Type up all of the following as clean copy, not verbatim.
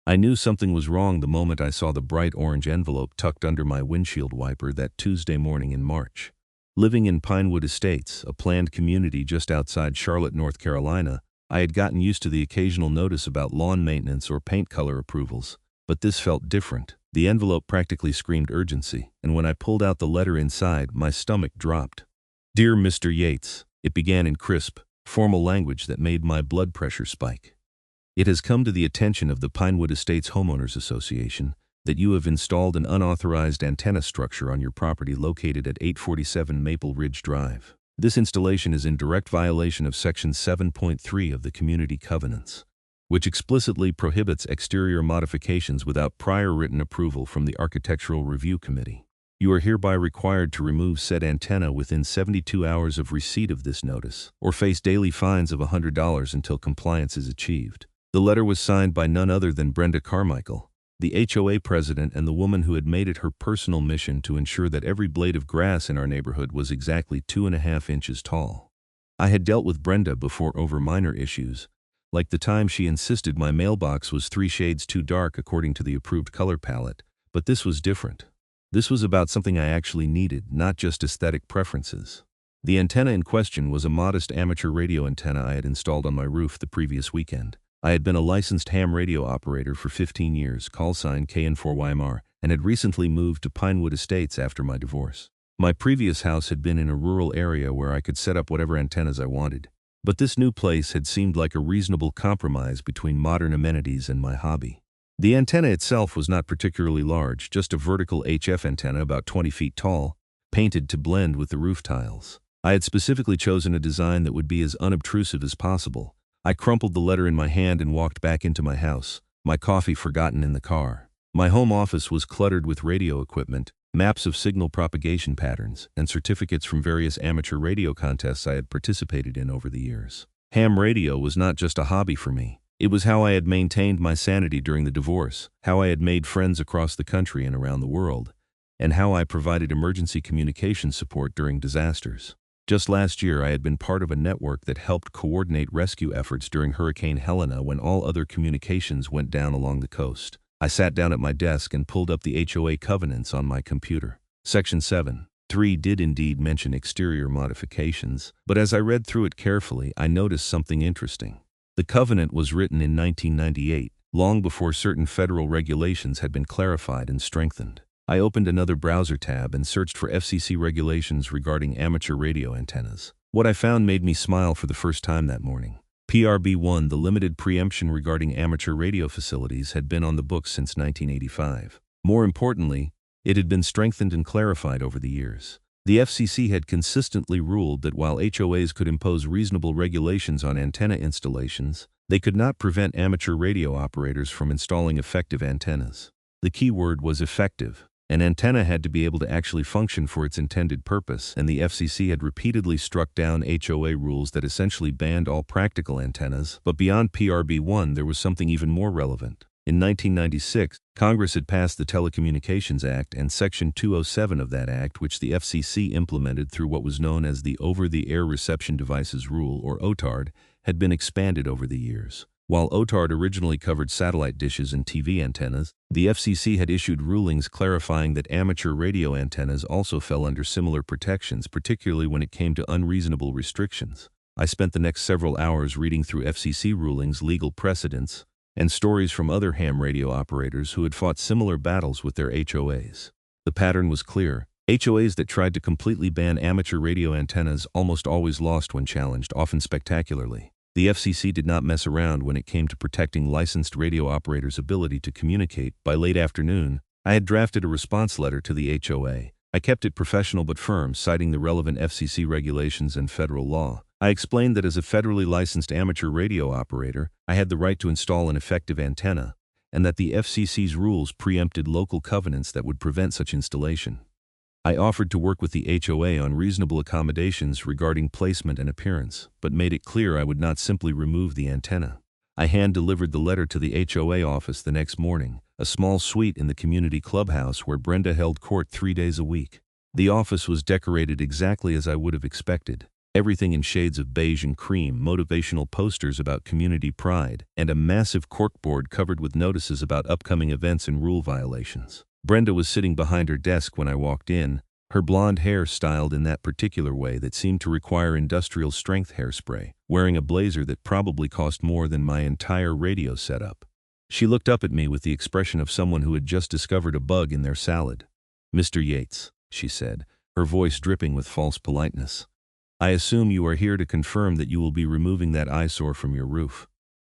I knew something was wrong the moment I saw the bright orange envelope tucked under my windshield wiper that Tuesday morning in March. Living in Pinewood Estates, a planned community just outside Charlotte, North Carolina, I had gotten used to the occasional notice about lawn maintenance or paint color approvals, but this felt different. The envelope practically screamed urgency, and when I pulled out the letter inside, my stomach dropped. "Dear Mr. Yates," it began in crisp, formal language that made my blood pressure spike. "It has come to the attention of the Pinewood Estates Homeowners Association that you have installed an unauthorized antenna structure on your property located at 847 Maple Ridge Drive. This installation is in direct violation of Section 7.3 of the Community Covenants, which explicitly prohibits exterior modifications without prior written approval from the Architectural Review Committee. You are hereby required to remove said antenna within 72 hours of receipt of this notice, or face daily fines of $100 until compliance is achieved." The letter was signed by none other than Brenda Carmichael, the HOA president and the woman who had made it her personal mission to ensure that every blade of grass in our neighborhood was exactly 2.5 inches tall. I had dealt with Brenda before over minor issues, like the time she insisted my mailbox was 3 shades too dark according to the approved color palette, but this was different. This was about something I actually needed, not just aesthetic preferences. The antenna in question was a modest amateur radio antenna I had installed on my roof the previous weekend. I had been a licensed ham radio operator for 15 years, call sign KN4YMR, and had recently moved to Pinewood Estates after my divorce. My previous house had been in a rural area where I could set up whatever antennas I wanted, but this new place had seemed like a reasonable compromise between modern amenities and my hobby. The antenna itself was not particularly large, just a vertical HF antenna about 20 feet tall, painted to blend with the roof tiles. I had specifically chosen a design that would be as unobtrusive as possible. I crumpled the letter in my hand and walked back into my house, my coffee forgotten in the car. My home office was cluttered with radio equipment, maps of signal propagation patterns, and certificates from various amateur radio contests I had participated in over the years. Ham radio was not just a hobby for me. It was how I had maintained my sanity during the divorce, how I had made friends across the country and around the world, and how I provided emergency communication support during disasters. Just last year, I had been part of a network that helped coordinate rescue efforts during Hurricane Helena when all other communications went down along the coast. I sat down at my desk and pulled up the HOA covenants on my computer. Section 7.3 did indeed mention exterior modifications, but as I read through it carefully, I noticed something interesting. The covenant was written in 1998, long before certain federal regulations had been clarified and strengthened. I opened another browser tab and searched for FCC regulations regarding amateur radio antennas. What I found made me smile for the first time that morning. PRB1, the limited preemption regarding amateur radio facilities, had been on the books since 1985. More importantly, it had been strengthened and clarified over the years. The FCC had consistently ruled that while HOAs could impose reasonable regulations on antenna installations, they could not prevent amateur radio operators from installing effective antennas. The key word was effective. An antenna had to be able to actually function for its intended purpose, and the FCC had repeatedly struck down HOA rules that essentially banned all practical antennas. But beyond PRB1, there was something even more relevant. In 1996, Congress had passed the Telecommunications Act, and Section 207 of that act, which the FCC implemented through what was known as the Over-the-Air Reception Devices Rule, or OTARD, had been expanded over the years. While OTARD originally covered satellite dishes and TV antennas, the FCC had issued rulings clarifying that amateur radio antennas also fell under similar protections, particularly when it came to unreasonable restrictions. I spent the next several hours reading through FCC rulings, legal precedents, and stories from other ham radio operators who had fought similar battles with their HOAs. The pattern was clear. HOAs that tried to completely ban amateur radio antennas almost always lost when challenged, often spectacularly. The FCC did not mess around when it came to protecting licensed radio operators' ability to communicate. By late afternoon, I had drafted a response letter to the HOA. I kept it professional but firm, citing the relevant FCC regulations and federal law. I explained that as a federally licensed amateur radio operator, I had the right to install an effective antenna, and that the FCC's rules preempted local covenants that would prevent such installation. I offered to work with the HOA on reasonable accommodations regarding placement and appearance, but made it clear I would not simply remove the antenna. I hand-delivered the letter to the HOA office the next morning, a small suite in the community clubhouse where Brenda held court 3 days a week. The office was decorated exactly as I would have expected. Everything in shades of beige and cream, motivational posters about community pride, and a massive corkboard covered with notices about upcoming events and rule violations. Brenda was sitting behind her desk when I walked in, her blonde hair styled in that particular way that seemed to require industrial strength hairspray, wearing a blazer that probably cost more than my entire radio setup. She looked up at me with the expression of someone who had just discovered a bug in their salad. "Mr. Yates," she said, her voice dripping with false politeness. "I assume you are here to confirm that you will be removing that eyesore from your roof."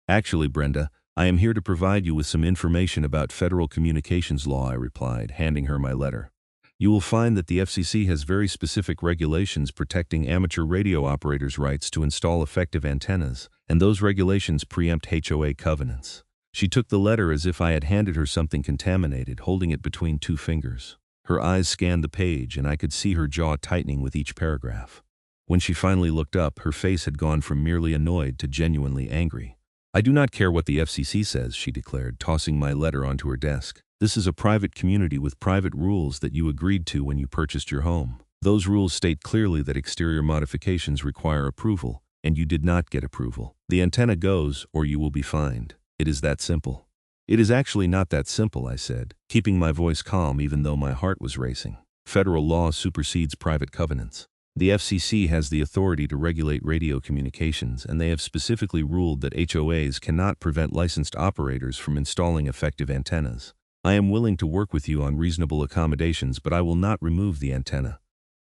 "Actually, Brenda, I am here to provide you with some information about federal communications law," I replied, handing her my letter. "You will find that the FCC has very specific regulations protecting amateur radio operators' rights to install effective antennas, and those regulations preempt HOA covenants." She took the letter as if I had handed her something contaminated, holding it between two fingers. Her eyes scanned the page, and I could see her jaw tightening with each paragraph. When she finally looked up, her face had gone from merely annoyed to genuinely angry. "I do not care what the FCC says," she declared, tossing my letter onto her desk. "This is a private community with private rules that you agreed to when you purchased your home. Those rules state clearly that exterior modifications require approval, and you did not get approval. The antenna goes, or you will be fined. It is that simple." "It is actually not that simple," I said, keeping my voice calm even though my heart was racing. "Federal law supersedes private covenants. The FCC has the authority to regulate radio communications, and they have specifically ruled that HOAs cannot prevent licensed operators from installing effective antennas. I am willing to work with you on reasonable accommodations, but I will not remove the antenna."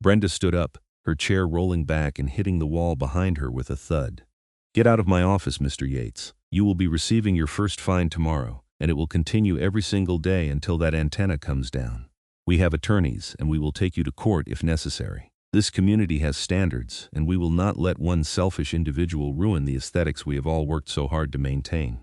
Brenda stood up, her chair rolling back and hitting the wall behind her with a thud. "Get out of my office, Mr. Yates. You will be receiving your first fine tomorrow, and it will continue every single day until that antenna comes down. We have attorneys, and we will take you to court if necessary. This community has standards, and we will not let one selfish individual ruin the aesthetics we have all worked so hard to maintain."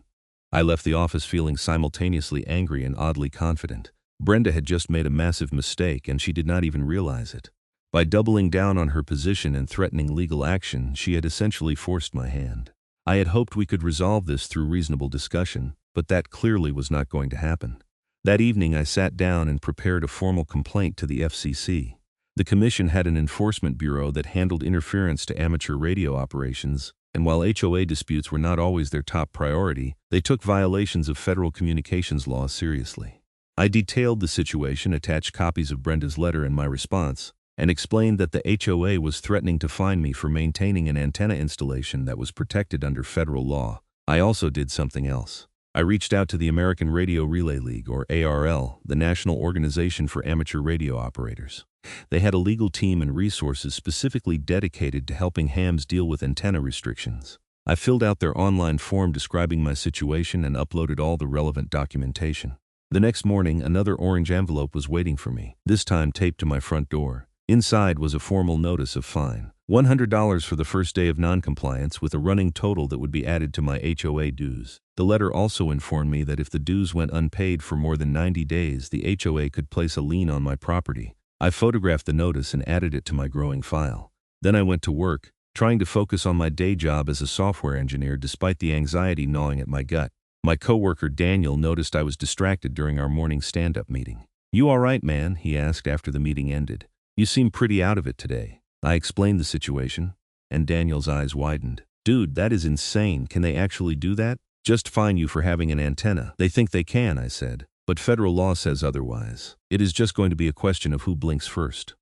I left the office feeling simultaneously angry and oddly confident. Brenda had just made a massive mistake, and she did not even realize it. By doubling down on her position and threatening legal action, she had essentially forced my hand. I had hoped we could resolve this through reasonable discussion, but that clearly was not going to happen. That evening I sat down and prepared a formal complaint to the FCC. The Commission had an enforcement bureau that handled interference to amateur radio operations, and while HOA disputes were not always their top priority, they took violations of federal communications law seriously. I detailed the situation, attached copies of Brenda's letter and my response, and explained that the HOA was threatening to fine me for maintaining an antenna installation that was protected under federal law. I also did something else. I reached out to the American Radio Relay League, or ARL, the national organization for amateur radio operators. They had a legal team and resources specifically dedicated to helping hams deal with antenna restrictions. I filled out their online form describing my situation and uploaded all the relevant documentation. The next morning, another orange envelope was waiting for me, this time taped to my front door. Inside was a formal notice of fine. $100 for the first day of noncompliance, with a running total that would be added to my HOA dues. The letter also informed me that if the dues went unpaid for more than 90 days, the HOA could place a lien on my property. I photographed the notice and added it to my growing file. Then I went to work, trying to focus on my day job as a software engineer despite the anxiety gnawing at my gut. My coworker Daniel noticed I was distracted during our morning stand-up meeting. "You all right, man?" he asked after the meeting ended. "You seem pretty out of it today." I explained the situation, and Daniel's eyes widened. "Dude, that is insane. Can they actually do that? Just fine you for having an antenna." "They think they can," I said, "but federal law says otherwise. It is just going to be a question of who blinks first."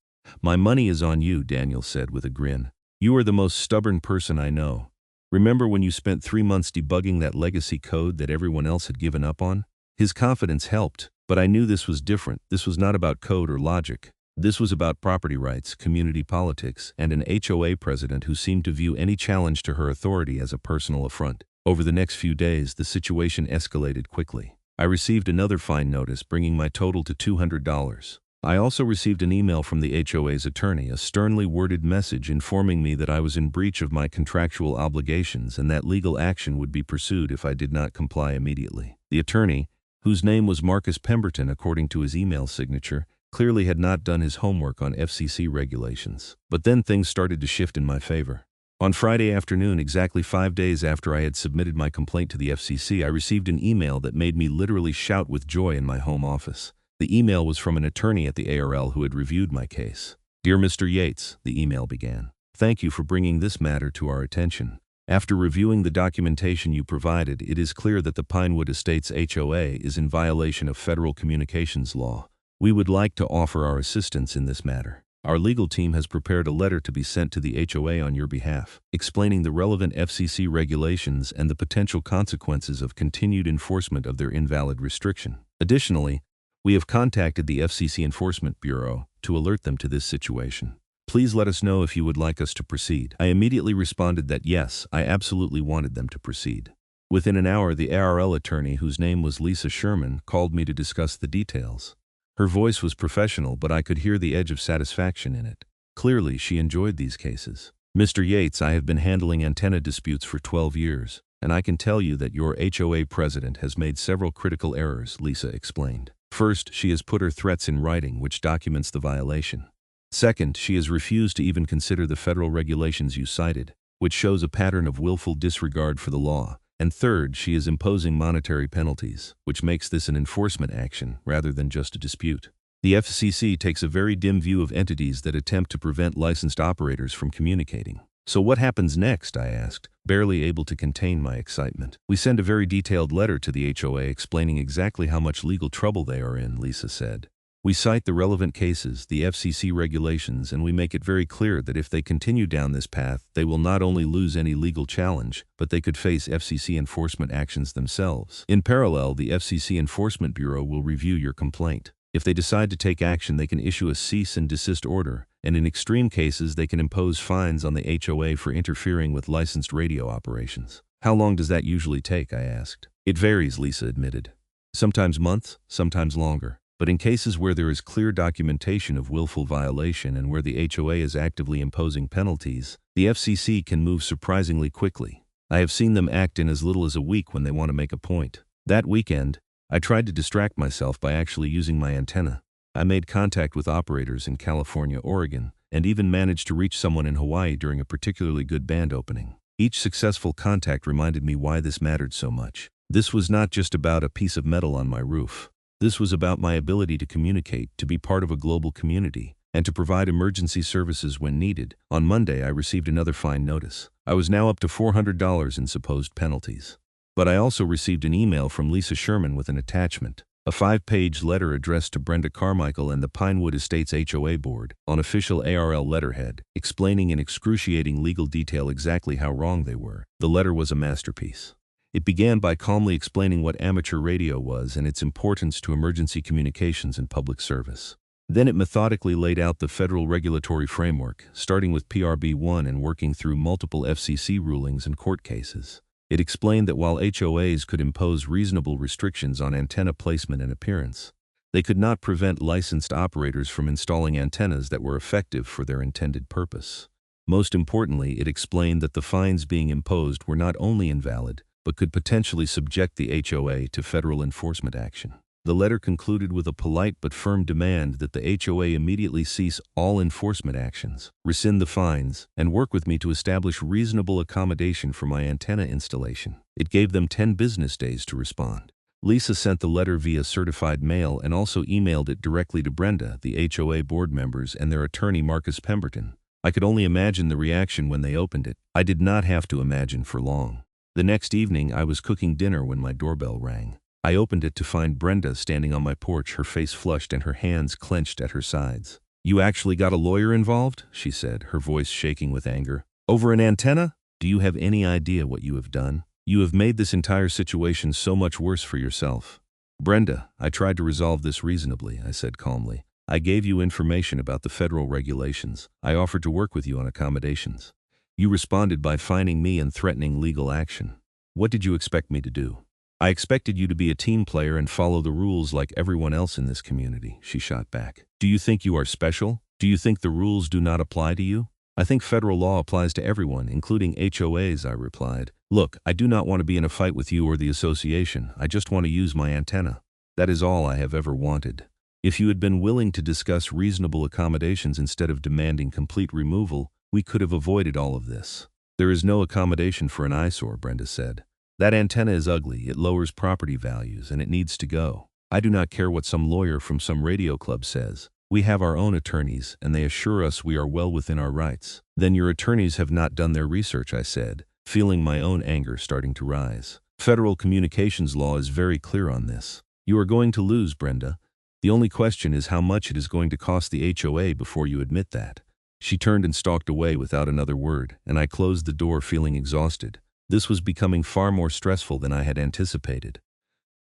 "My money is on you," Daniel said with a grin. "You are the most stubborn person I know. Remember when you spent 3 months debugging that legacy code that everyone else had given up on?" His confidence helped, but I knew this was different. This was not about code or logic. This was about property rights, community politics, and an HOA president who seemed to view any challenge to her authority as a personal affront. Over the next few days, the situation escalated quickly. I received another fine notice, bringing my total to $200. I also received an email from the HOA's attorney, a sternly worded message informing me that I was in breach of my contractual obligations and that legal action would be pursued if I did not comply immediately. The attorney, whose name was Marcus Pemberton according to his email signature, clearly had not done his homework on FCC regulations. But then things started to shift in my favor. On Friday afternoon, exactly 5 days after I had submitted my complaint to the FCC, I received an email that made me literally shout with joy in my home office. The email was from an attorney at the ARL who had reviewed my case. "Dear Mr. Yates," the email began. Thank you for bringing this matter to our attention. After reviewing the documentation you provided, it is clear that the Pinewood Estates HOA is in violation of federal communications law. We would like to offer our assistance in this matter. Our legal team has prepared a letter to be sent to the HOA on your behalf, explaining the relevant FCC regulations and the potential consequences of continued enforcement of their invalid restriction. Additionally, we have contacted the FCC Enforcement Bureau to alert them to this situation. Please let us know if you would like us to proceed. I immediately responded that yes, I absolutely wanted them to proceed. Within an hour, the ARL attorney, whose name was Lisa Sherman, called me to discuss the details. Her voice was professional, but I could hear the edge of satisfaction in it. Clearly, she enjoyed these cases. Mr. Yates, I have been handling antenna disputes for 12 years, and I can tell you that your HOA president has made several critical errors, Lisa explained. First, she has put her threats in writing, which documents the violation. Second, she has refused to even consider the federal regulations you cited, which shows a pattern of willful disregard for the law. And third, she is imposing monetary penalties, which makes this an enforcement action rather than just a dispute. The FCC takes a very dim view of entities that attempt to prevent licensed operators from communicating. So what happens next? I asked, barely able to contain my excitement. We send a very detailed letter to the HOA explaining exactly how much legal trouble they are in, Lisa said. We cite the relevant cases, the FCC regulations, and we make it very clear that if they continue down this path, they will not only lose any legal challenge, but they could face FCC enforcement actions themselves. In parallel, the FCC Enforcement Bureau will review your complaint. If they decide to take action, they can issue a cease and desist order, and in extreme cases, they can impose fines on the HOA for interfering with licensed radio operations. How long does that usually take? I asked. It varies, Lisa admitted. Sometimes months, sometimes longer. But in cases where there is clear documentation of willful violation and where the HOA is actively imposing penalties, the FCC can move surprisingly quickly. I have seen them act in as little as a week when they want to make a point. That weekend, I tried to distract myself by actually using my antenna. I made contact with operators in California, Oregon, and even managed to reach someone in Hawaii during a particularly good band opening. Each successful contact reminded me why this mattered so much. This was not just about a piece of metal on my roof. This was about my ability to communicate, to be part of a global community, and to provide emergency services when needed. On Monday, I received another fine notice. I was now up to $400 in supposed penalties. But I also received an email from Lisa Sherman with an attachment, a 5-page letter addressed to Brenda Carmichael and the Pinewood Estates HOA board, on official ARL letterhead, explaining in excruciating legal detail exactly how wrong they were. The letter was a masterpiece. It began by calmly explaining what amateur radio was and its importance to emergency communications and public service. Then it methodically laid out the federal regulatory framework, starting with PRB 1 and working through multiple FCC rulings and court cases. It explained that while HOAs could impose reasonable restrictions on antenna placement and appearance, they could not prevent licensed operators from installing antennas that were effective for their intended purpose. Most importantly, it explained that the fines being imposed were not only invalid, but could potentially subject the HOA to federal enforcement action. The letter concluded with a polite but firm demand that the HOA immediately cease all enforcement actions, rescind the fines, and work with me to establish reasonable accommodation for my antenna installation. It gave them 10 business days to respond. Lisa sent the letter via certified mail and also emailed it directly to Brenda, the HOA board members, and their attorney Marcus Pemberton. I could only imagine the reaction when they opened it. I did not have to imagine for long. The next evening, I was cooking dinner when my doorbell rang. I opened it to find Brenda standing on my porch, her face flushed and her hands clenched at her sides. "You actually got a lawyer involved?" she said, her voice shaking with anger. "Over an antenna? Do you have any idea what you have done? You have made this entire situation so much worse for yourself." "Brenda, I tried to resolve this reasonably," I said calmly. "I gave you information about the federal regulations. I offered to work with you on accommodations. You responded by fining me and threatening legal action. What did you expect me to do?" "I expected you to be a team player and follow the rules like everyone else in this community," she shot back. "Do you think you are special? Do you think the rules do not apply to you?" "I think federal law applies to everyone, including HOAs," I replied. "Look, I do not want to be in a fight with you or the association. I just want to use my antenna. That is all I have ever wanted. If you had been willing to discuss reasonable accommodations instead of demanding complete removal, we could have avoided all of this." "There is no accommodation for an eyesore," Brenda said. "That antenna is ugly, it lowers property values, and it needs to go. I do not care what some lawyer from some radio club says. We have our own attorneys, and they assure us we are well within our rights. Then your attorneys have not done their research, I said, feeling my own anger starting to rise. Federal communications law is very clear on this. You are going to lose, Brenda. The only question is how much it is going to cost the HOA before you admit that. She turned and stalked away without another word, and I closed the door feeling exhausted. This was becoming far more stressful than I had anticipated.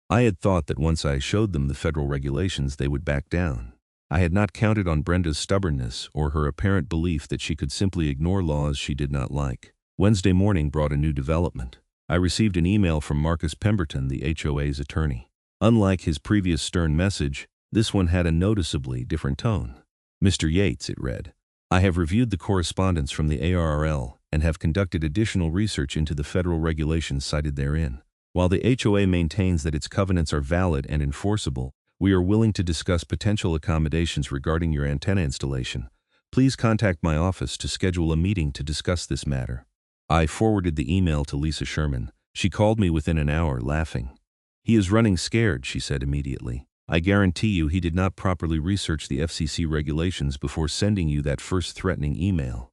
I had thought that once I showed them the federal regulations, they would back down. I had not counted on Brenda's stubbornness or her apparent belief that she could simply ignore laws she did not like. Wednesday morning brought a new development. I received an email from Marcus Pemberton, the HOA's attorney. Unlike his previous stern message, this one had a noticeably different tone. Mr. Yates, it read, I have reviewed the correspondence from the ARRL and have conducted additional research into the federal regulations cited therein. While the HOA maintains that its covenants are valid and enforceable, we are willing to discuss potential accommodations regarding your antenna installation. Please contact my office to schedule a meeting to discuss this matter. I forwarded the email to Lisa Sherman. She called me within an hour, laughing. He is running scared, she said immediately. I guarantee you he did not properly research the FCC regulations before sending you that first threatening email.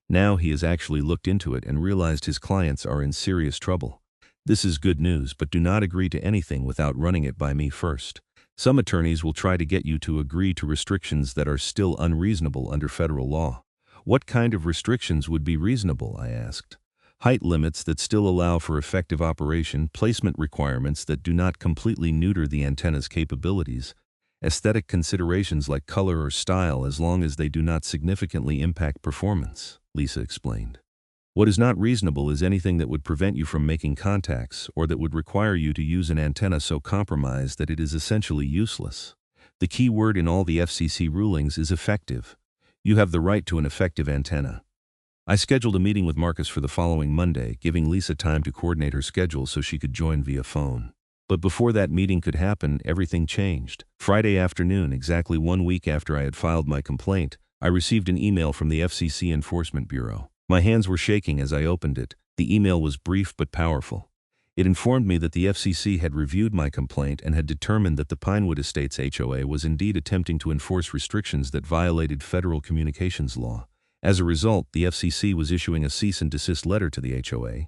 Now he has actually looked into it and realized his clients are in serious trouble. This is good news, but do not agree to anything without running it by me first. Some attorneys will try to get you to agree to restrictions that are still unreasonable under federal law. What kind of restrictions would be reasonable, I asked. Height limits that still allow for effective operation, placement requirements that do not completely neuter the antenna's capabilities, aesthetic considerations like color or style as long as they do not significantly impact performance, Lisa explained. What is not reasonable is anything that would prevent you from making contacts or that would require you to use an antenna so compromised that it is essentially useless. The key word in all the FCC rulings is effective. You have the right to an effective antenna. I scheduled a meeting with Marcus for the following Monday, giving Lisa time to coordinate her schedule so she could join via phone. But before that meeting could happen, everything changed. Friday afternoon, exactly 1 week after I had filed my complaint, I received an email from the FCC Enforcement Bureau. My hands were shaking as I opened it. The email was brief but powerful. It informed me that the FCC had reviewed my complaint and had determined that the Pinewood Estates HOA was indeed attempting to enforce restrictions that violated federal communications law. As a result, the FCC was issuing a cease and desist letter to the HOA,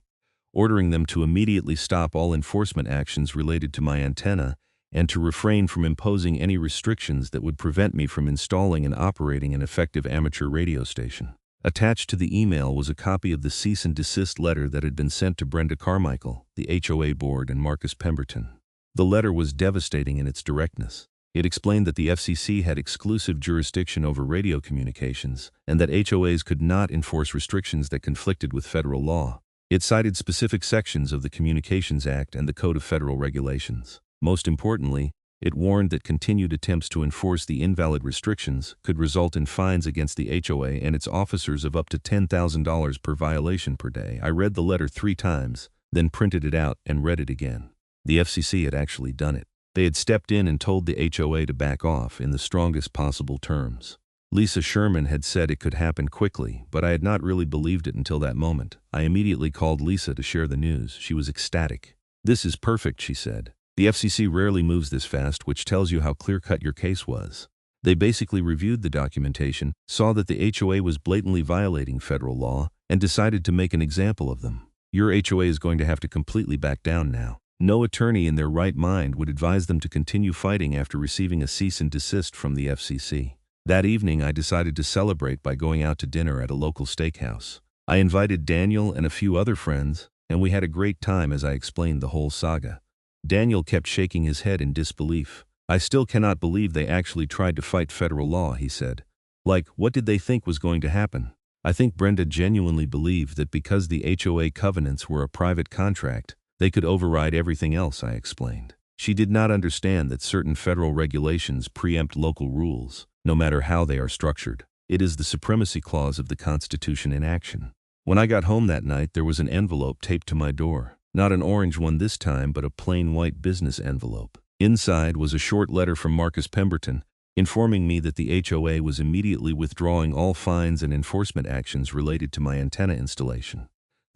ordering them to immediately stop all enforcement actions related to my antenna and to refrain from imposing any restrictions that would prevent me from installing and operating an effective amateur radio station. Attached to the email was a copy of the cease and desist letter that had been sent to Brenda Carmichael, the HOA board, and Marcus Pemberton. The letter was devastating in its directness. It explained that the FCC had exclusive jurisdiction over radio communications and that HOAs could not enforce restrictions that conflicted with federal law. It cited specific sections of the Communications Act and the Code of Federal Regulations. Most importantly, it warned that continued attempts to enforce the invalid restrictions could result in fines against the HOA and its officers of up to $10,000 per violation per day. I read the letter 3 times, then printed it out and read it again. The FCC had actually done it. They had stepped in and told the HOA to back off in the strongest possible terms. Lisa Sherman had said it could happen quickly, but I had not really believed it until that moment. I immediately called Lisa to share the news. She was ecstatic. "This is perfect," she said. "The FCC rarely moves this fast, which tells you how clear-cut your case was. They basically reviewed the documentation, saw that the HOA was blatantly violating federal law, and decided to make an example of them. Your HOA is going to have to completely back down now. No attorney in their right mind would advise them to continue fighting after receiving a cease and desist from the FCC. That evening, I decided to celebrate by going out to dinner at a local steakhouse. I invited Daniel and a few other friends, and we had a great time as I explained the whole saga. Daniel kept shaking his head in disbelief. "I still cannot believe they actually tried to fight federal law," he said. "Like, what did they think was going to happen?" I think Brenda genuinely believed that because the HOA covenants were a private contract, they could override everything else, I explained. She did not understand that certain federal regulations preempt local rules, no matter how they are structured. It is the supremacy clause of the Constitution in action. When I got home that night, there was an envelope taped to my door. Not an orange one this time, but a plain white business envelope. Inside was a short letter from Marcus Pemberton, informing me that the HOA was immediately withdrawing all fines and enforcement actions related to my antenna installation.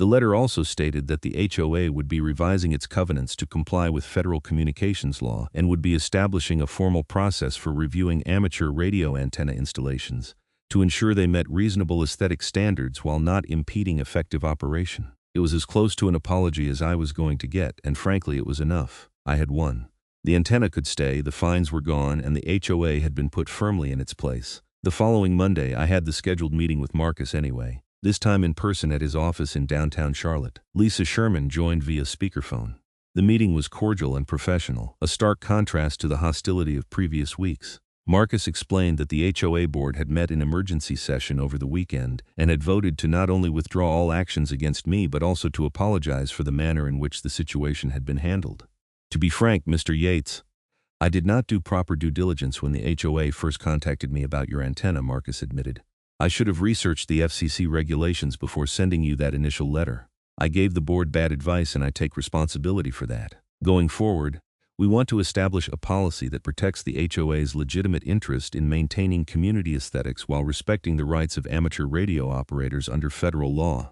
The letter also stated that the HOA would be revising its covenants to comply with federal communications law and would be establishing a formal process for reviewing amateur radio antenna installations to ensure they met reasonable aesthetic standards while not impeding effective operation. It was as close to an apology as I was going to get, and frankly it was enough. I had won. The antenna could stay, the fines were gone, and the HOA had been put firmly in its place. The following Monday I had the scheduled meeting with Marcus anyway, this time in person at his office in downtown Charlotte. Lisa Sherman joined via speakerphone. The meeting was cordial and professional, a stark contrast to the hostility of previous weeks. Marcus explained that the HOA board had met in emergency session over the weekend and had voted to not only withdraw all actions against me but also to apologize for the manner in which the situation had been handled. To be frank, Mr. Yates, I did not do proper due diligence when the HOA first contacted me about your antenna, Marcus admitted. I should have researched the FCC regulations before sending you that initial letter. I gave the board bad advice and I take responsibility for that. Going forward, we want to establish a policy that protects the HOA's legitimate interest in maintaining community aesthetics while respecting the rights of amateur radio operators under federal law.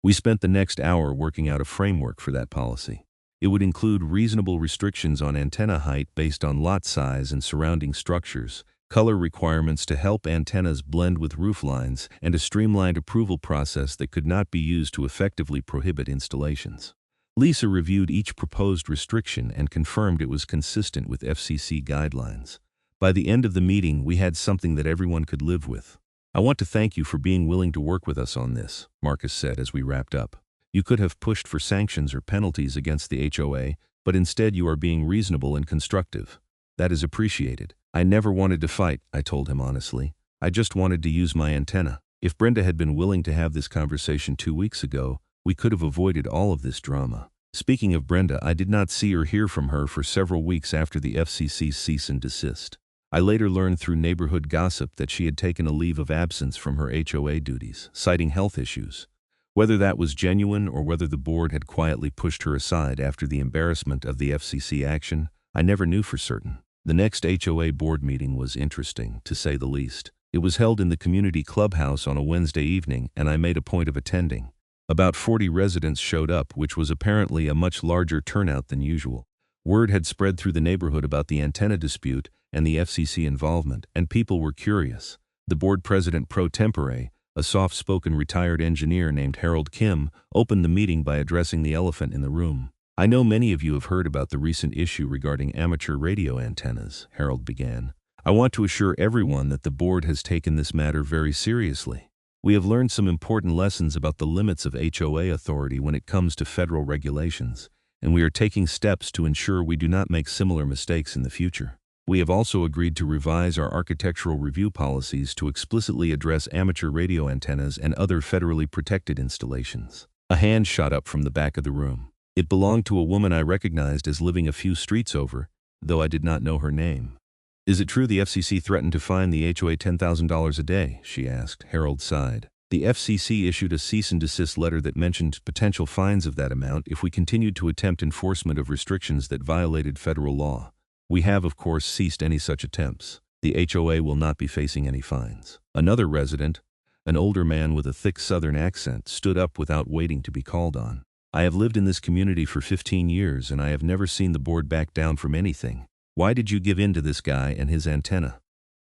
We spent the next hour working out a framework for that policy. It would include reasonable restrictions on antenna height based on lot size and surrounding structures, color requirements to help antennas blend with roof lines, and a streamlined approval process that could not be used to effectively prohibit installations. Lisa reviewed each proposed restriction and confirmed it was consistent with FCC guidelines. By the end of the meeting, we had something that everyone could live with. I want to thank you for being willing to work with us on this, Marcus said as we wrapped up. You could have pushed for sanctions or penalties against the HOA, but instead you are being reasonable and constructive. That is appreciated. I never wanted to fight, I told him honestly. I just wanted to use my antenna. If Brenda had been willing to have this conversation 2 weeks ago, we could have avoided all of this drama. Speaking of Brenda, I did not see or hear from her for several weeks after the FCC's cease and desist. I later learned through neighborhood gossip that she had taken a leave of absence from her HOA duties, citing health issues. Whether that was genuine or whether the board had quietly pushed her aside after the embarrassment of the FCC action, I never knew for certain. The next HOA board meeting was interesting, to say the least. It was held in the community clubhouse on a Wednesday evening, and I made a point of attending. About 40 residents showed up, which was apparently a much larger turnout than usual. Word had spread through the neighborhood about the antenna dispute and the FCC involvement, and people were curious. The board president pro tempore, a soft-spoken retired engineer named Harold Kim, opened the meeting by addressing the elephant in the room. I know many of you have heard about the recent issue regarding amateur radio antennas, Harold began. I want to assure everyone that the board has taken this matter very seriously. We have learned some important lessons about the limits of HOA authority when it comes to federal regulations, and we are taking steps to ensure we do not make similar mistakes in the future. We have also agreed to revise our architectural review policies to explicitly address amateur radio antennas and other federally protected installations. A hand shot up from the back of the room. It belonged to a woman I recognized as living a few streets over, though I did not know her name. Is it true the FCC threatened to fine the HOA $10,000 a day? She asked. Harold sighed. The FCC issued a cease and desist letter that mentioned potential fines of that amount if we continued to attempt enforcement of restrictions that violated federal law. We have, of course, ceased any such attempts. The HOA will not be facing any fines. Another resident, an older man with a thick Southern accent, stood up without waiting to be called on. I have lived in this community for 15 years and I have never seen the board back down from anything. Why did you give in to this guy and his antenna?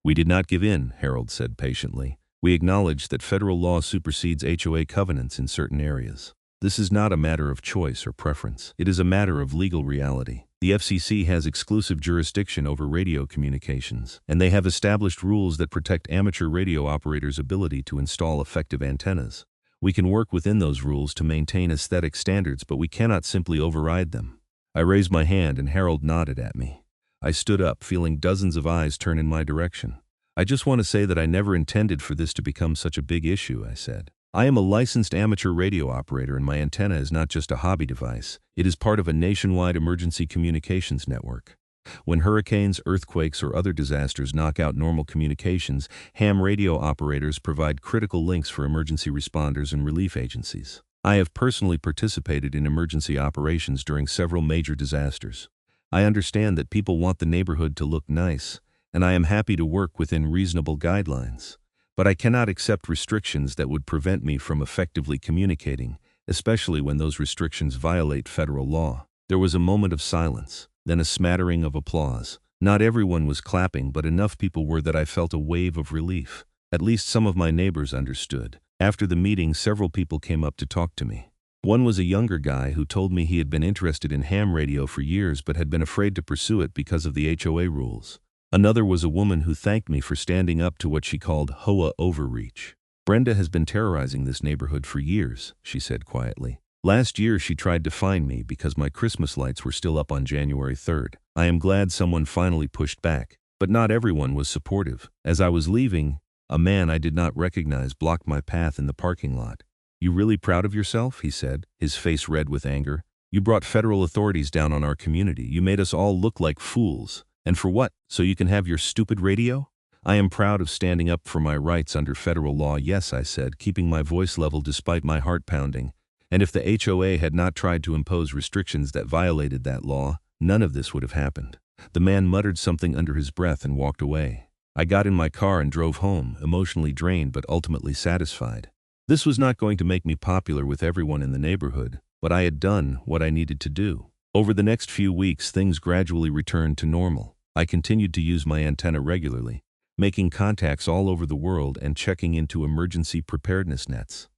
We did not give in, Harold said patiently. We acknowledge that federal law supersedes HOA covenants in certain areas. This is not a matter of choice or preference. It is a matter of legal reality. The FCC has exclusive jurisdiction over radio communications, and they have established rules that protect amateur radio operators' ability to install effective antennas. We can work within those rules to maintain aesthetic standards, but we cannot simply override them. I raised my hand and Harold nodded at me. I stood up, feeling dozens of eyes turn in my direction. I just want to say that I never intended for this to become such a big issue, I said. I am a licensed amateur radio operator and my antenna is not just a hobby device. It is part of a nationwide emergency communications network. When hurricanes, earthquakes, or other disasters knock out normal communications, ham radio operators provide critical links for emergency responders and relief agencies. I have personally participated in emergency operations during several major disasters. I understand that people want the neighborhood to look nice, and I am happy to work within reasonable guidelines. But I cannot accept restrictions that would prevent me from effectively communicating, especially when those restrictions violate federal law. There was a moment of silence, then a smattering of applause. Not everyone was clapping, but enough people were that I felt a wave of relief. At least some of my neighbors understood. After the meeting, several people came up to talk to me. One was a younger guy who told me he had been interested in ham radio for years but had been afraid to pursue it because of the HOA rules. Another was a woman who thanked me for standing up to what she called HOA overreach. "Brenda has been terrorizing this neighborhood for years," she said quietly. "Last year she tried to find me because my Christmas lights were still up on January 3rd. I am glad someone finally pushed back, but not everyone was supportive. As I was leaving, a man I did not recognize blocked my path in the parking lot. 'You really proud of yourself?' he said, his face red with anger. 'You brought federal authorities down on our community. You made us all look like fools. And for what? So you can have your stupid radio?' 'I am proud of standing up for my rights under federal law, yes,' I said, keeping my voice level despite my heart pounding. And if the HOA had not tried to impose restrictions that violated that law, none of this would have happened." The man muttered something under his breath and walked away. I got in my car and drove home, emotionally drained but ultimately satisfied. This was not going to make me popular with everyone in the neighborhood, but I had done what I needed to do. Over the next few weeks, things gradually returned to normal. I continued to use my antenna regularly, making contacts all over the world and checking into emergency preparedness nets.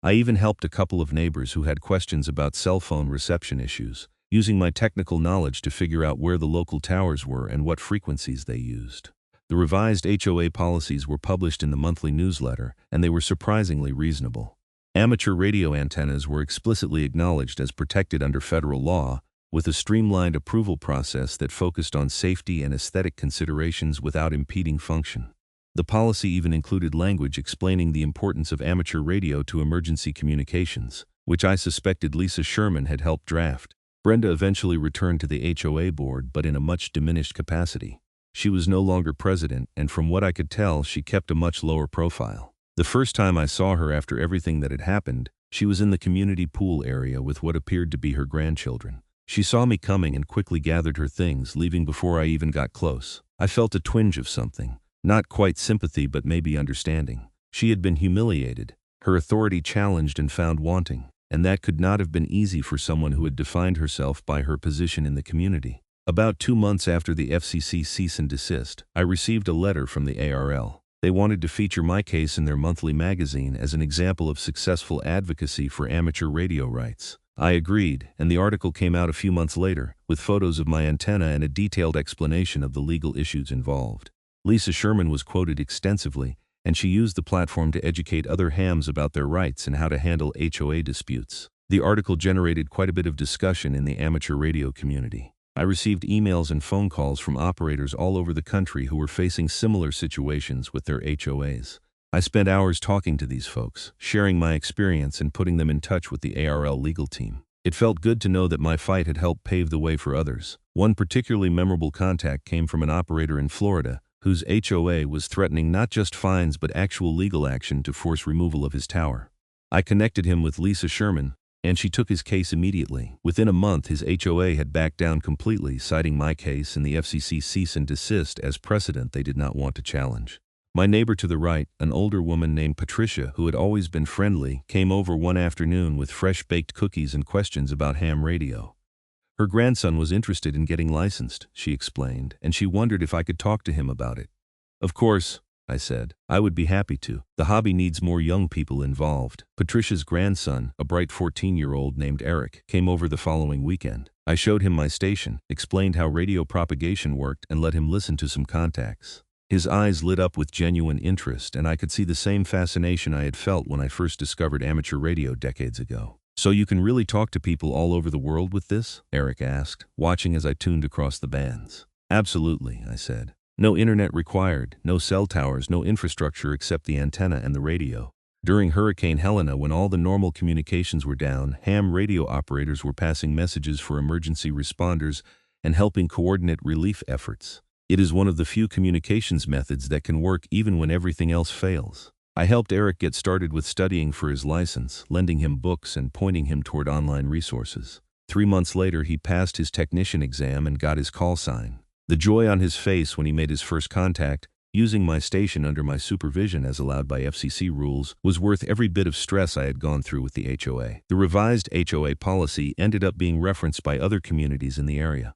I even helped a couple of neighbors who had questions about cell phone reception issues, using my technical knowledge to figure out where the local towers were and what frequencies they used. The revised HOA policies were published in the monthly newsletter, and they were surprisingly reasonable. Amateur radio antennas were explicitly acknowledged as protected under federal law, with a streamlined approval process that focused on safety and aesthetic considerations without impeding function. The policy even included language explaining the importance of amateur radio to emergency communications, which I suspected Lisa Sherman had helped draft. Brenda eventually returned to the HOA board, but in a much diminished capacity. She was no longer president, and from what I could tell, she kept a much lower profile. The first time I saw her after everything that had happened, she was in the community pool area with what appeared to be her grandchildren. She saw me coming and quickly gathered her things, leaving before I even got close. I felt a twinge of something. Not quite sympathy, but maybe understanding. She had been humiliated, her authority challenged and found wanting, and that could not have been easy for someone who had defined herself by her position in the community. About 2 months after the FCC cease and desist, I received a letter from the ARL. They wanted to feature my case in their monthly magazine as an example of successful advocacy for amateur radio rights. I agreed, and the article came out a few months later, with photos of my antenna and a detailed explanation of the legal issues involved. Lisa Sherman was quoted extensively, and she used the platform to educate other hams about their rights and how to handle HOA disputes. The article generated quite a bit of discussion in the amateur radio community. I received emails and phone calls from operators all over the country who were facing similar situations with their HOAs. I spent hours talking to these folks, sharing my experience and putting them in touch with the ARL legal team. It felt good to know that my fight had helped pave the way for others. One particularly memorable contact came from an operator in Florida whose HOA was threatening not just fines but actual legal action to force removal of his tower. I connected him with Lisa Sherman, and she took his case immediately. Within a month, his HOA had backed down completely, citing my case and the FCC cease and desist as precedent they did not want to challenge. My neighbor to the right, an older woman named Patricia, who had always been friendly, came over one afternoon with fresh-baked cookies and questions about ham radio. Her grandson was interested in getting licensed, she explained, and she wondered if I could talk to him about it. "Of course," I said. "I would be happy to. The hobby needs more young people involved." Patricia's grandson, a bright 14-year-old named Eric, came over the following weekend. I showed him my station, explained how radio propagation worked, and let him listen to some contacts. His eyes lit up with genuine interest, and I could see the same fascination I had felt when I first discovered amateur radio decades ago. "So you can really talk to people all over the world with this?" Eric asked, watching as I tuned across the bands. "Absolutely," I said. "No internet required, no cell towers, no infrastructure except the antenna and the radio." During Hurricane Helena, when all the normal communications were down, ham radio operators were passing messages for emergency responders and helping coordinate relief efforts. It is one of the few communications methods that can work even when everything else fails. I helped Eric get started with studying for his license, lending him books and pointing him toward online resources. 3 months later, he passed his technician exam and got his call sign. The joy on his face when he made his first contact Using my station under my supervision as allowed by FCC rules was worth every bit of stress I had gone through with the HOA. The revised HOA policy ended up being referenced by other communities in the area.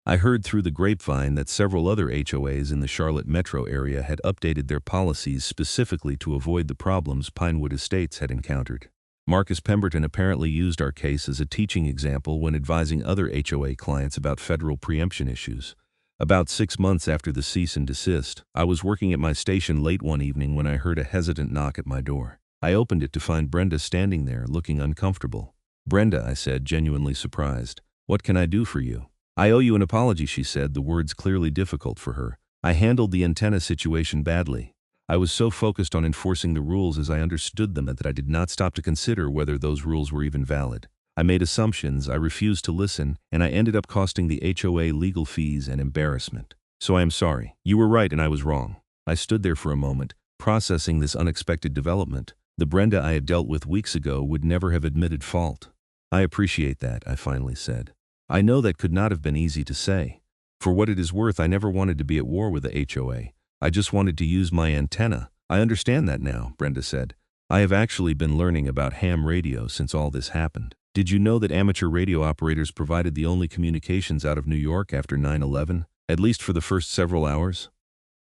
I heard through the grapevine that several other HOAs in the Charlotte metro area had updated their policies specifically to avoid the problems Pinewood Estates had encountered. Marcus Pemberton apparently used our case as a teaching example when advising other HOA clients about federal preemption issues. About 6 months after the cease and desist, I was working at my station late one evening when I heard a hesitant knock at my door. I opened it to find Brenda standing there, looking uncomfortable. "Brenda," I said, genuinely surprised. "What can I do for you?" "I owe you an apology," she said, the words clearly difficult for her. "I handled the antenna situation badly. I was so focused on enforcing the rules as I understood them that I did not stop to consider whether those rules were even valid. I made assumptions, I refused to listen, and I ended up costing the HOA legal fees and embarrassment. So I am sorry. You were right and I was wrong." I stood there for a moment, processing this unexpected development. The Brenda I had dealt with weeks ago would never have admitted fault. "I appreciate that," I finally said. I know that could not have been easy to say. For what it is worth, I never wanted to be at war with the HOA. I just wanted to use my antenna. "I understand that now," Brenda said. "I have actually been learning about ham radio since all this happened. Did you know that amateur radio operators provided the only communications out of New York after 9/11, at least for the first several hours?"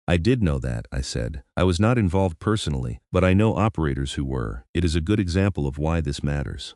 "I did know that," I said. "I was not involved personally, but I know operators who were. It is a good example of why this matters."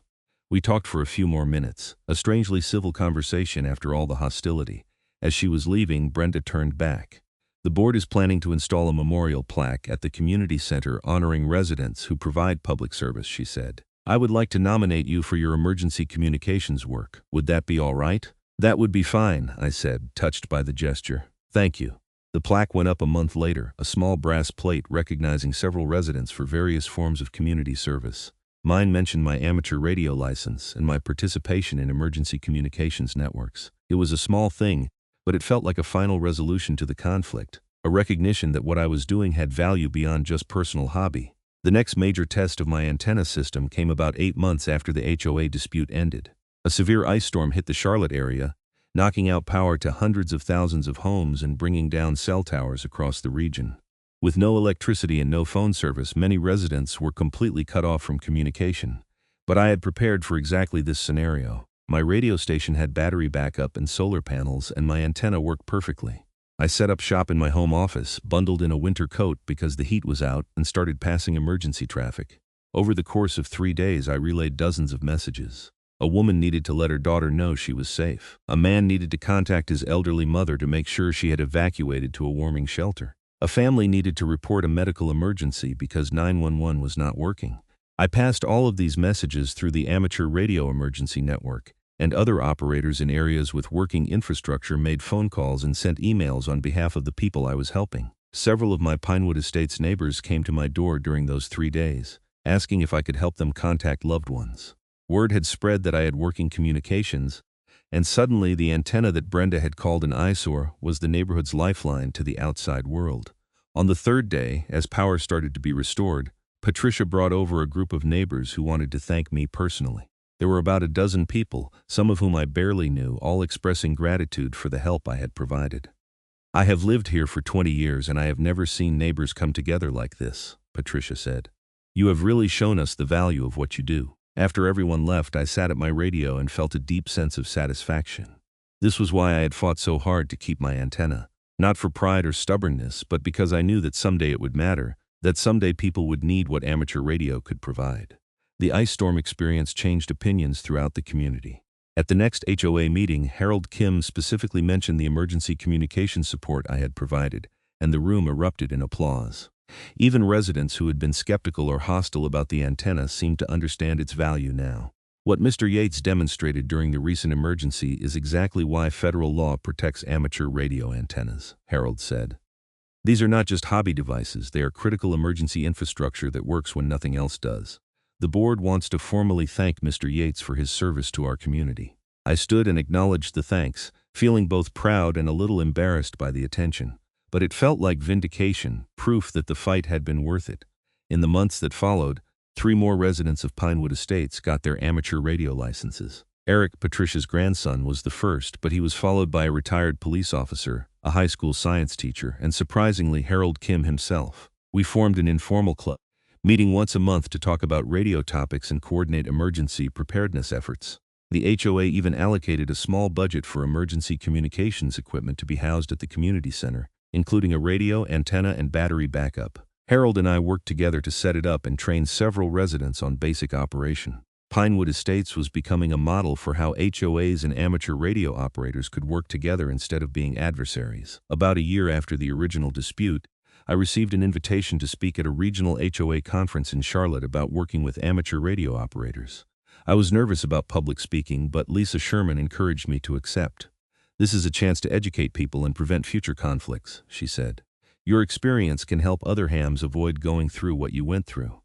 We talked for a few more minutes, a strangely civil conversation after all the hostility. As she was leaving, Brenda turned back. "The board is planning to install a memorial plaque at the community center honoring residents who provide public service," she said. "I would like to nominate you for your emergency communications work. Would that be all right?" "That would be fine," I said, touched by the gesture. "Thank you." The plaque went up a month later, a small brass plate recognizing several residents for various forms of community service. Mine mentioned my amateur radio license and my participation in emergency communications networks. It was a small thing, but it felt like a final resolution to the conflict, a recognition that what I was doing had value beyond just personal hobby. The next major test of my antenna system came about 8 months after the HOA dispute ended. A severe ice storm hit the Charlotte area, knocking out power to hundreds of thousands of homes and bringing down cell towers across the region. With no electricity and no phone service, many residents were completely cut off from communication. But I had prepared for exactly this scenario. My radio station had battery backup and solar panels, and my antenna worked perfectly. I set up shop in my home office, bundled in a winter coat because the heat was out, and started passing emergency traffic. Over the course of 3 days, I relayed dozens of messages. A woman needed to let her daughter know she was safe. A man needed to contact his elderly mother to make sure she had evacuated to a warming shelter. A family needed to report a medical emergency because 911 was not working. I passed all of these messages through the amateur radio emergency network, and other operators in areas with working infrastructure made phone calls and sent emails on behalf of the people I was helping. Several of my Pinewood Estates neighbors came to my door during those 3 days, asking if I could help them contact loved ones. Word had spread that I had working communications, and suddenly the antenna that Brenda had called an eyesore was the neighborhood's lifeline to the outside world. On the 3rd day, as power started to be restored, Patricia brought over a group of neighbors who wanted to thank me personally. There were about a dozen people, some of whom I barely knew, all expressing gratitude for the help I had provided. "I have lived here for 20 years and I have never seen neighbors come together like this," Patricia said. "You have really shown us the value of what you do." After everyone left, I sat at my radio and felt a deep sense of satisfaction. This was why I had fought so hard to keep my antenna. Not for pride or stubbornness, but because I knew that someday it would matter, that someday people would need what amateur radio could provide. The ice storm experience changed opinions throughout the community. At the next HOA meeting, Harold Kim specifically mentioned the emergency communication support I had provided, and the room erupted in applause. Even residents who had been skeptical or hostile about the antenna seemed to understand its value now. "What Mr. Yates demonstrated during the recent emergency is exactly why federal law protects amateur radio antennas," Harold said. "These are not just hobby devices, they are critical emergency infrastructure that works when nothing else does. The board wants to formally thank Mr. Yates for his service to our community." I stood and acknowledged the thanks, feeling both proud and a little embarrassed by the attention. But it felt like vindication, proof that the fight had been worth it. In the months that followed, 3 more residents of Pinewood Estates got their amateur radio licenses. Eric, Patricia's grandson, was the first, but he was followed by a retired police officer, a high school science teacher, and surprisingly Harold Kim himself. We formed an informal club, meeting once a month to talk about radio topics and coordinate emergency preparedness efforts. The HOA even allocated a small budget for emergency communications equipment to be housed at the community center, including a radio, antenna, and battery backup. Harold and I worked together to set it up and train several residents on basic operation. Pinewood Estates was becoming a model for how HOAs and amateur radio operators could work together instead of being adversaries. About a year after the original dispute, I received an invitation to speak at a regional HOA conference in Charlotte about working with amateur radio operators. I was nervous about public speaking, but Lisa Sherman encouraged me to accept. "This is a chance to educate people and prevent future conflicts," she said. "Your experience can help other hams avoid going through what you went through."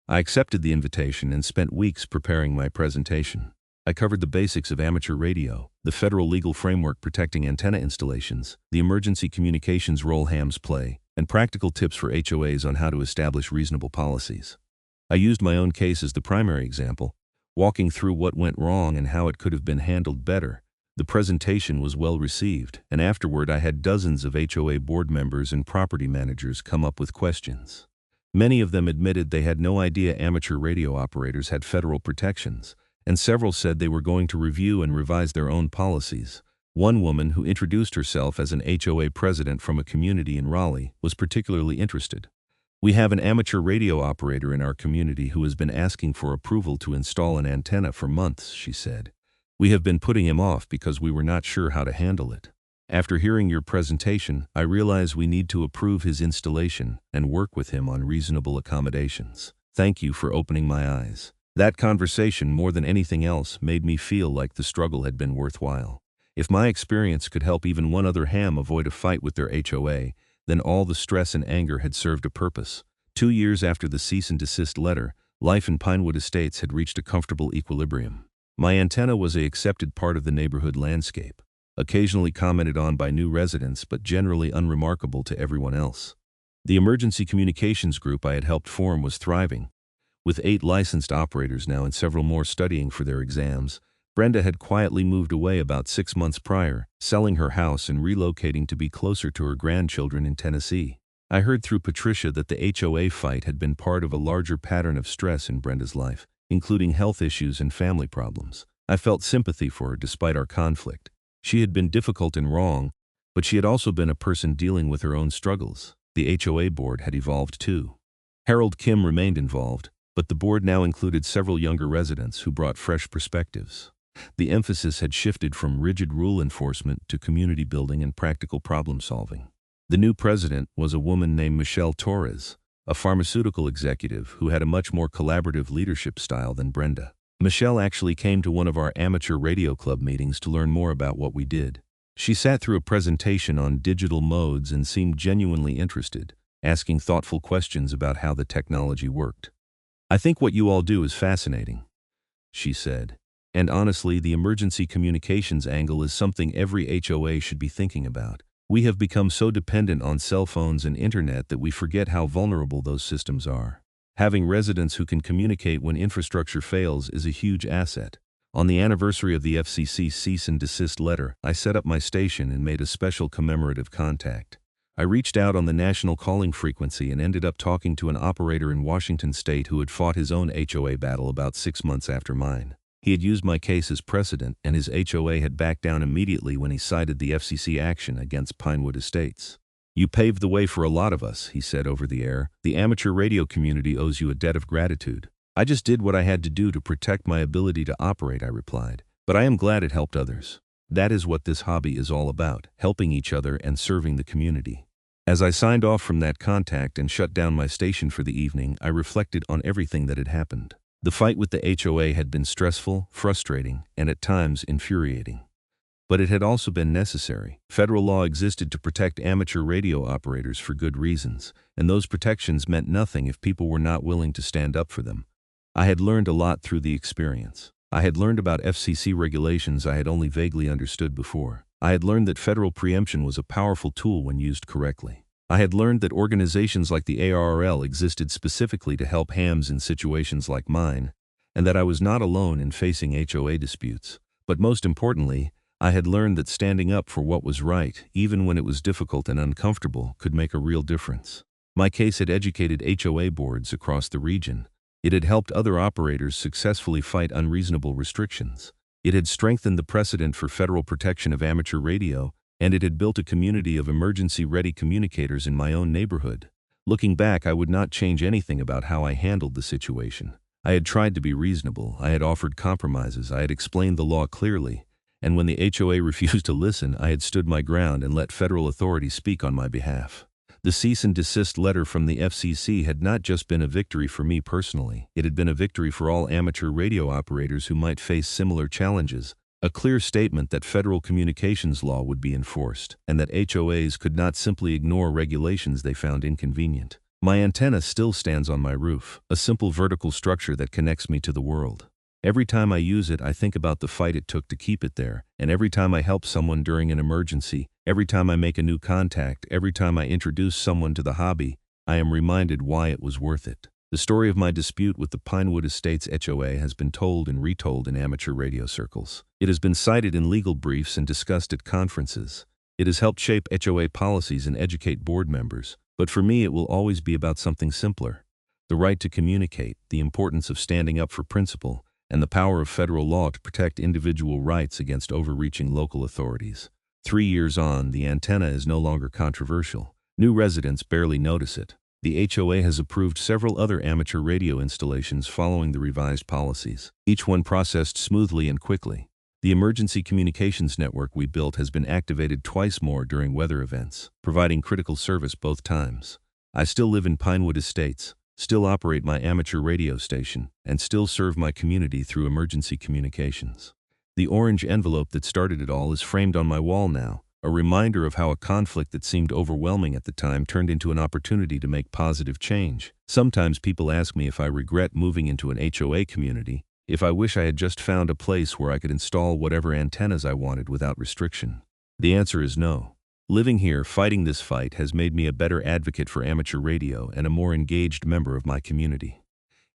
I accepted the invitation and spent weeks preparing my presentation. I covered the basics of amateur radio, the federal legal framework protecting antenna installations, the emergency communications role hams play, and practical tips for HOAs on how to establish reasonable policies. I used my own case as the primary example, walking through what went wrong and how it could have been handled better. The presentation was well received, and afterward I had dozens of HOA board members and property managers come up with questions. Many of them admitted they had no idea amateur radio operators had federal protections, and several said they were going to review and revise their own policies. One woman, who introduced herself as an HOA president from a community in Raleigh, was particularly interested. "We have an amateur radio operator in our community who has been asking for approval to install an antenna for months," she said. "We have been putting him off because we were not sure how to handle it. After hearing your presentation, I realize we need to approve his installation and work with him on reasonable accommodations. Thank you for opening my eyes." That conversation, more than anything else, made me feel like the struggle had been worthwhile. If my experience could help even one other ham avoid a fight with their HOA, then all the stress and anger had served a purpose. 2 years after the cease and desist letter, life in Pinewood Estates had reached a comfortable equilibrium. My antenna was an accepted part of the neighborhood landscape, occasionally commented on by new residents but generally unremarkable to everyone else. The emergency communications group I had helped form was thriving. With 8 licensed operators now and several more studying for their exams, Brenda had quietly moved away about 6 months prior, selling her house and relocating to be closer to her grandchildren in Tennessee. I heard through Patricia that the HOA fight had been part of a larger pattern of stress in Brenda's life, including health issues and family problems. I felt sympathy for her despite our conflict. She had been difficult and wrong, but she had also been a person dealing with her own struggles. The HOA board had evolved too. Harold Kim remained involved, but the board now included several younger residents who brought fresh perspectives. The emphasis had shifted from rigid rule enforcement to community building and practical problem solving. The new president was a woman named Michelle Torres, a pharmaceutical executive who had a much more collaborative leadership style than Brenda. Michelle actually came to one of our amateur radio club meetings to learn more about what we did. She sat through a presentation on digital modes and seemed genuinely interested, asking thoughtful questions about how the technology worked. "I think what you all do is fascinating," she said. "And honestly, the emergency communications angle is something every HOA should be thinking about. We have become so dependent on cell phones and internet that we forget how vulnerable those systems are. Having residents who can communicate when infrastructure fails is a huge asset." On the anniversary of the FCC cease and desist letter, I set up my station and made a special commemorative contact. I reached out on the national calling frequency and ended up talking to an operator in Washington state who had fought his own HOA battle about 6 months after mine. He had used my case as precedent, and his HOA had backed down immediately when he cited the FCC action against Pinewood Estates. "You paved the way for a lot of us," he said over the air. "The amateur radio community owes you a debt of gratitude." "I just did what I had to do to protect my ability to operate," I replied. "But I am glad it helped others. That is what this hobby is all about, helping each other and serving the community." As I signed off from that contact and shut down my station for the evening, I reflected on everything that had happened. The fight with the HOA had been stressful, frustrating, and at times infuriating. But it had also been necessary. Federal law existed to protect amateur radio operators for good reasons, and those protections meant nothing if people were not willing to stand up for them. I had learned a lot through the experience. I had learned about FCC regulations I had only vaguely understood before. I had learned that federal preemption was a powerful tool when used correctly. I had learned that organizations like the ARRL existed specifically to help hams in situations like mine, and that I was not alone in facing HOA disputes. But most importantly, I had learned that standing up for what was right, even when it was difficult and uncomfortable, could make a real difference. My case had educated HOA boards across the region. It had helped other operators successfully fight unreasonable restrictions. It had strengthened the precedent for federal protection of amateur radio, and it had built a community of emergency-ready communicators in my own neighborhood. Looking back, I would not change anything about how I handled the situation. I had tried to be reasonable, I had offered compromises, I had explained the law clearly, and when the HOA refused to listen, I had stood my ground and let federal authorities speak on my behalf. The cease and desist letter from the FCC had not just been a victory for me personally, it had been a victory for all amateur radio operators who might face similar challenges, a clear statement that federal communications law would be enforced, and that HOAs could not simply ignore regulations they found inconvenient. My antenna still stands on my roof, a simple vertical structure that connects me to the world. Every time I use it, I think about the fight it took to keep it there, and every time I help someone during an emergency, every time I make a new contact, every time I introduce someone to the hobby, I am reminded why it was worth it. The story of my dispute with the Pinewood Estates HOA has been told and retold in amateur radio circles. It has been cited in legal briefs and discussed at conferences. It has helped shape HOA policies and educate board members, but for me it will always be about something simpler. The right to communicate, the importance of standing up for principle, and the power of federal law to protect individual rights against overreaching local authorities. 3 years on, the antenna is no longer controversial. New residents barely notice it. The HOA has approved several other amateur radio installations following the revised policies, each one processed smoothly and quickly. The emergency communications network we built has been activated twice more during weather events, providing critical service both times. I still live in Pinewood Estates, still operate my amateur radio station, and still serve my community through emergency communications. The orange envelope that started it all is framed on my wall now, a reminder of how a conflict that seemed overwhelming at the time turned into an opportunity to make positive change. Sometimes people ask me if I regret moving into an HOA community, if I wish I had just found a place where I could install whatever antennas I wanted without restriction. The answer is no. Living here, fighting this fight, has made me a better advocate for amateur radio and a more engaged member of my community.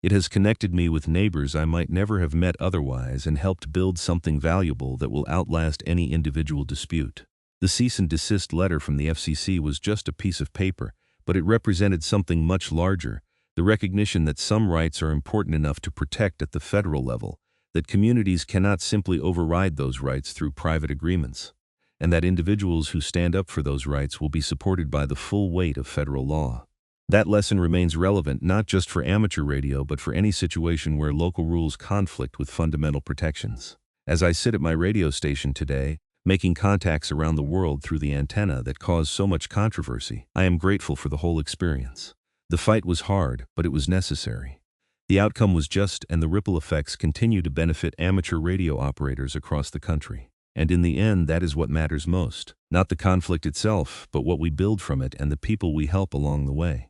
It has connected me with neighbors I might never have met otherwise and helped build something valuable that will outlast any individual dispute. The cease and desist letter from the FCC was just a piece of paper, but it represented something much larger, the recognition that some rights are important enough to protect at the federal level, that communities cannot simply override those rights through private agreements, and that individuals who stand up for those rights will be supported by the full weight of federal law. That lesson remains relevant not just for amateur radio but for any situation where local rules conflict with fundamental protections. As I sit at my radio station today, making contacts around the world through the antenna that caused so much controversy, I am grateful for the whole experience. The fight was hard, but it was necessary. The outcome was just, and the ripple effects continue to benefit amateur radio operators across the country. And in the end, that is what matters most. Not the conflict itself, but what we build from it and the people we help along the way.